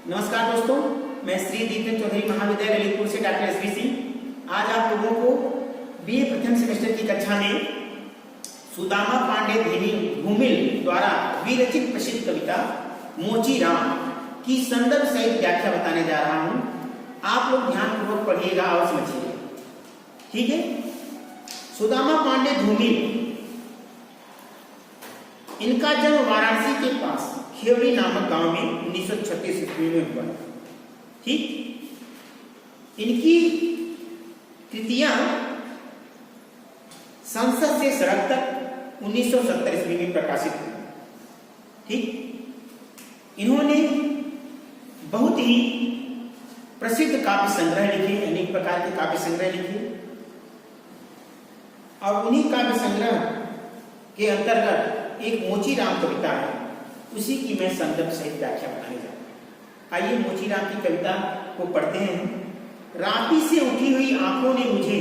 नमस्कार दोस्तों, मैं श्री दीपक चौधरी महाविद्यालय ललितपुर से डॉक्टर एसबी सिंह आज आप लोगों को बीए प्रथम सेमेस्टर की कक्षा में सुदामा पांडे धूमिल द्वारा विरचित प्रसिद्ध कविता मोची राम की संदर्भ सहित व्याख्या बताने जा रहा हूं। आप लोग ध्यानपूर्वक पढ़िएगा और समझिएगा, ठीक है। सुदामा पांडे धूमिल, इनका जन्म वाराणसी के पास खेवड़ी नामक गांव में 1936 ईस्वी में हुआ, ठीक। इनकी कृतियां संसद से सड़क तक 1970 ईस्वी में प्रकाशित हुई, ठीक। इन्होंने बहुत ही प्रसिद्ध काव्य संग्रह लिखे, अनेक प्रकार के काव्य संग्रह लिखे और उन्हीं काव्य संग्रह के अंतर्गत एक मोची राम कविता है, उसी की मैं संदर्भ सहित व्याख्या बताने जा रहा हूं। आइए मोची राम की कविता को पढ़ते हैं। रापी से उठी हुई आंखों ने मुझे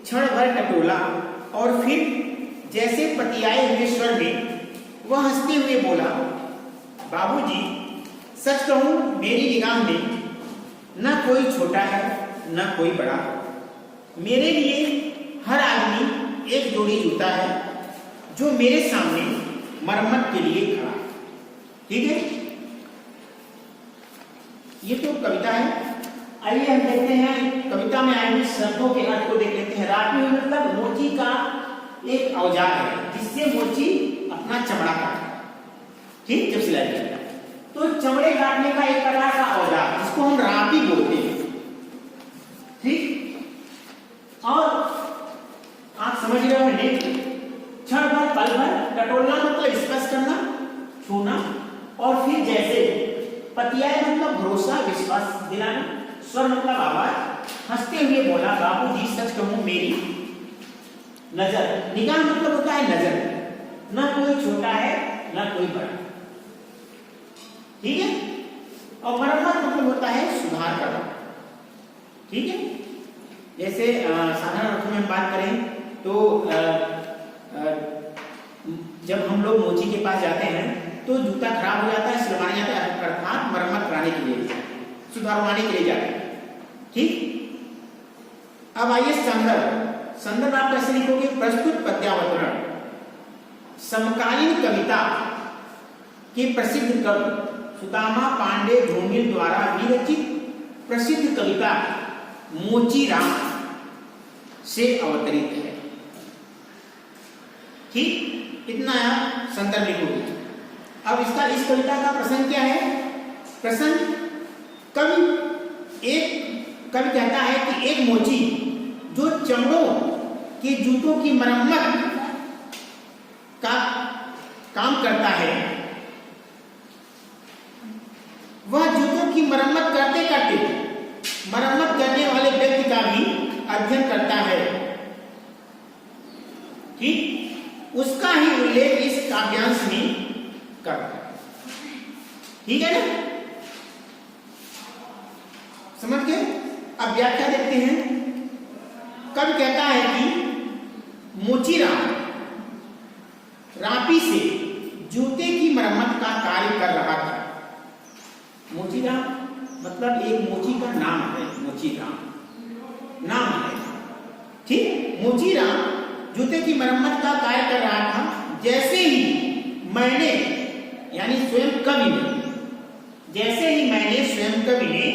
क्षण भर टटोला और फिर जैसे पतियाए हुए स्वर में वह हंसते हुए बोला, बाबूजी सच कहूं मेरी निगाह में न कोई छोटा है न कोई बड़ा। मेरे लिए हर आदमी एक जोड़ी जूता है जो मेरे सामने मरम्मत के लिए खड़ा, ठीक है। ये तो कविता है। आइए हम देखते हैं कविता में आए हुए शब्दों के अर्थ को देख लेते हैं। रापी मतलब मोची का एक औजार है जिससे मोची अपना चमड़ा काटता, ठीक, जब सिलाई करता है तो चमड़े काटने का एक प्रकार का औजार जिसको हम रापी बोलते हैं, ठीक। और आप समझ रहे हो, क्षण भर पल भर, टटोलना मतलब स्पर्श करना, छूना, और फिर जैसे पतियाए मतलब भरोसा विश्वास दिलाना, स्वर मतलब आवाज, हंसते हुए बोला, बाबूजी सच कहूं मेरी नजर, निगाह मतलब होता है नजर, ना कोई छोटा है ना कोई बड़ा, ठीक है। और मरम्मत मतलब होता है सुधार करना, ठीक है। जैसे साधारण अर्थों में बात करें तो जब हम लोग मोची के पास जाते हैं तो जूता खराब हो जाता है, सिलवाने जाता है, अर्थात मरम्मत कराने के लिए, सुधारवाने के लिए जाते हैं, ठीक। अब आइए संदर्भ आप कैसे लिखोगे? प्रस्तुत पद्यावतरण समकालीन कविता के प्रसिद्ध कवि सुदामा पांडे धूमिल द्वारा विरचित प्रसिद्ध कविता मोची राम से अवतरित है, ठीक। इतना संदर्भ लिखोगे। अब इस कविता का प्रसंग क्या है? प्रसंग कवि कहता है कि एक मोची जो चमड़ों के जूतों की मरम्मत का काम करता है, वह जूतों की मरम्मत करते करते मरम्मत करने वाले व्यक्ति का भी अध्ययन करता है, ठीक। उसका ही उल्लेख इस काव्यांश में करता है, ठीक है ना, समझ गए। अब व्याख्या देखते हैं। कवि कहता है कि मोची राम रापी से जूते की मरम्मत का कार्य कर रहा था। मोची राम मतलब एक मोची का नाम है, मोची राम नाम है, ठीक। मोची राम जूते की मरम्मत का कार्य कर रहा था। जैसे ही मैंने यानी स्वयं कवि ने, जैसे ही मैंने स्वयं कवि ने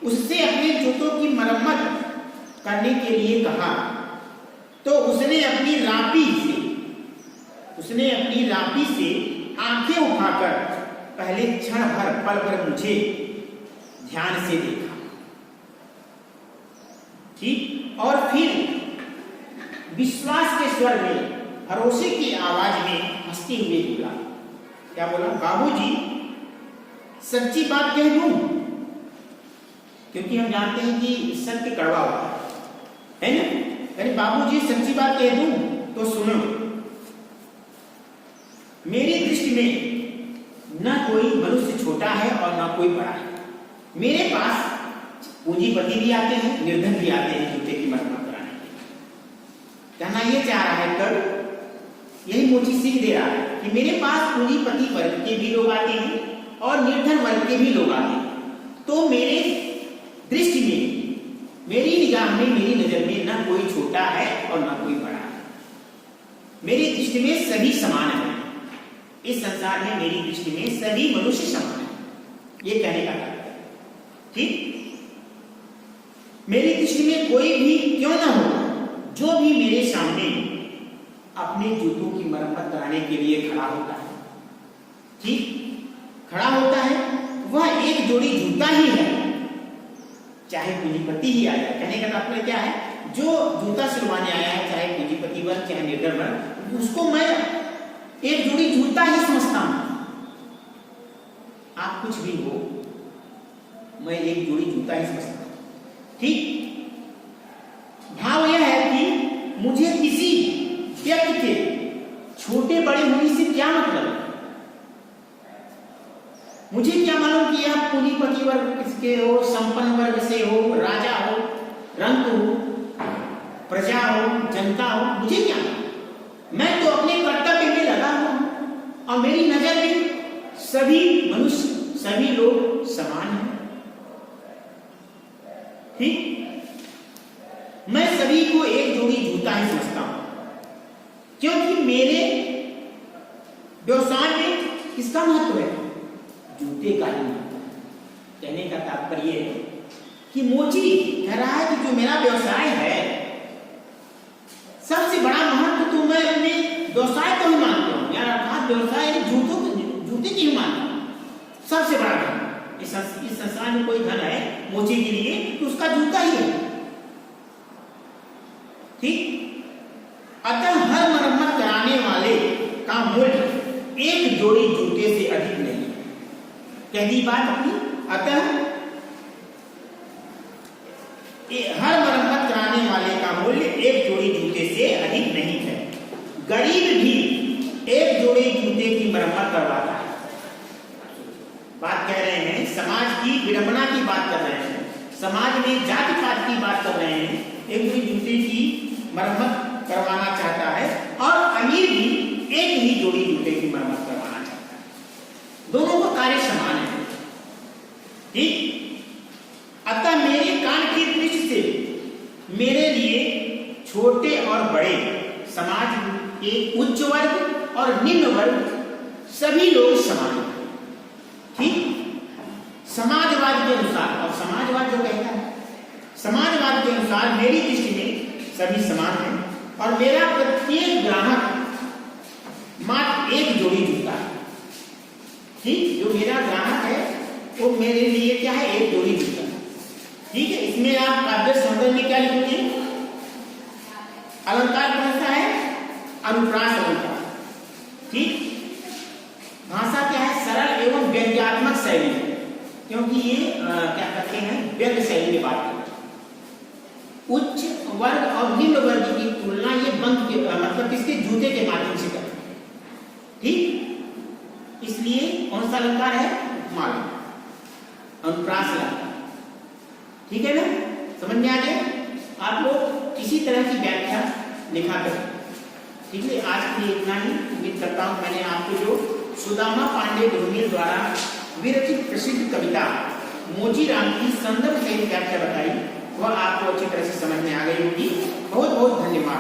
उससे अपने जूतों की मरम्मत करने के लिए कहा तो उसने अपनी रापी से आंखें उठाकर पहले क्षण भर पल भर मुझे ध्यान से देखा, ठीक। और फिर विश्वास के स्वर में, भरोसे की आवाज में हंसते हुए बोला, क्या बोला? बाबूजी सच्ची बात कह दूं, क्योंकि हम जानते हैं कि सत्य कड़वा होता है ना। यानी बाबूजी सच्ची बात कह दूं तो सुनो, मेरी दृष्टि में न कोई मनुष्य छोटा है और न कोई बड़ा है। मेरे पास पूंजीपति भी आते हैं, निर्धन भी आते हैं जूते की मरम्मत कराने के लिए। कहना ये चाह रहा है कर, यही मोची सीख दे रहा है कि मेरे पास पूंजीपति वर्ग के भी लोग आते हैं और निर्धन वर्ग के भी लोग आते हैं। तो मेरे दृष्टि में, मेरी निगाह में, मेरी नजर में ना कोई छोटा है और ना कोई बड़ा है। मेरी दृष्टि में सभी समान है। इस संसार में मेरी दृष्टि में सभी मनुष्य समान है। ये कहने का तात्पर्य, ठीक। मेरी दृष्टि में कोई भी क्यों ना हो, जो भी मेरे सामने अपने जूतों की मरम्मत कराने के लिए खड़ा होता है, ठीक, खड़ा होता है, वह एक जोड़ी जूता ही है, चाहे पूंजीपति ही आया। कहने का तात्पर्य क्या है, जो जूता सिलवाने आया है, चाहे पूंजीपति वर्ग चाहे निर्धन वर्ग, उसको मैं एक जोड़ी जूता ही समझता हूं। आप कुछ भी हो, मैं एक जोड़ी जूता ही समझता हूं, ठीक। भाव यह है कि मुझे किसी व्यक्ति के छोटे बड़े होने से क्या मतलब, मुझे क्या मालूम कि आप पूंजीपति वर्ग किसके हो, संपन्न वर्ग से हो, राजा हो, रंक हो, प्रजा हो, जनता हो, मुझे क्या। मैं तो अपने कर्तव्य में लगा हूं और मेरी नजर में सभी मनुष्य, सभी लोग समान हैं, ठीक। मैं सभी को एक जोड़ी जूता ही समझता हूं, क्योंकि मेरे व्यवसाय में किसका महत्व है, जूते का ही महत्व है। कहने का तात्पर्य है कि मोची कह रहा है कि जो मेरा व्यवसाय है, सबसे बड़ा महत्व तो मैं अपने व्यवसाय को ही मानता हूं, यार अर्थात व्यवसाय जूते की ही मानता हूं। सबसे बड़ा धन इस संसार में कोई धन है मोची के लिए तो उसका जूता ही है, ठीक। अतः हर मरम्मत कराने वाले का मूल्य एक जोड़ी जूते से अधिक नहीं है। कह दी बात अपनी। अतः हर मरम्मत कराने वाले का मूल्य एक जोड़ी जूते से अधिक नहीं है। गरीब भी एक जोड़ी जूते की मरम्मत करवाता है। बात कह रहे हैं, समाज की विडंबना की बात कर रहे हैं, समाज में जाति पात की बात कर रहे हैं। एक जोड़ी जूते की मरम्मत करवाना चाहता है और अमीर भी एक ही जोड़ी जूते की मरम्मत करवाना चाहता है। दोनों का कार्य समान है, ठीक। अतः मेरे कान की दृष्टि से मेरे लिए छोटे और बड़े, समाज के उच्च वर्ग और निम्न वर्ग, सभी लोग समान हैं, ठीक। समाजवाद के अनुसार, और समाजवाद जो कहता है, समाजवाद के अनुसार मेरी दृष्टि में सभी समान हैं और मेरा प्रत्येक ग्राहक मात्र एक जोड़ी जूता है, ठीक। जो मेरा ग्राहक है वो मेरे लिए क्या है, एक जोड़ी जूता है, ठीक है। इसमें आप काव्य सौंदर्य में क्या लिखोगे, अलंकार कौन सा है, अनुप्रास अलंकार, ठीक। भाषा क्या है, सरल एवं व्यंग्यात्मक शैली, क्योंकि ये क्या करते हैं, व्यंग्य शैली में बात करते हैं। उच्च वर्ग और निम्न वर्ग की तुलना ये बंद के मतलब किसके, जूते के माध्यम से करते हैं, ठीक। इसलिए कौन सा अलंकार है, उपमा, अनुप्रास अलंकार, ठीक है ना। समझ में आ गया। आप लोग इसी तरह की व्याख्या लिखा करें, ठीक है। आज के लिए इतना ही। उम्मीद करता हूं मैंने आपको जो सुदामा पांडे ढोंगिल द्वारा विरचित प्रसिद्ध कविता मोचीराम की संदर्भ सहित व्याख्या बताई, वह आपको अच्छी तरह से समझ में आ गई होगी। बहुत बहुत धन्यवाद।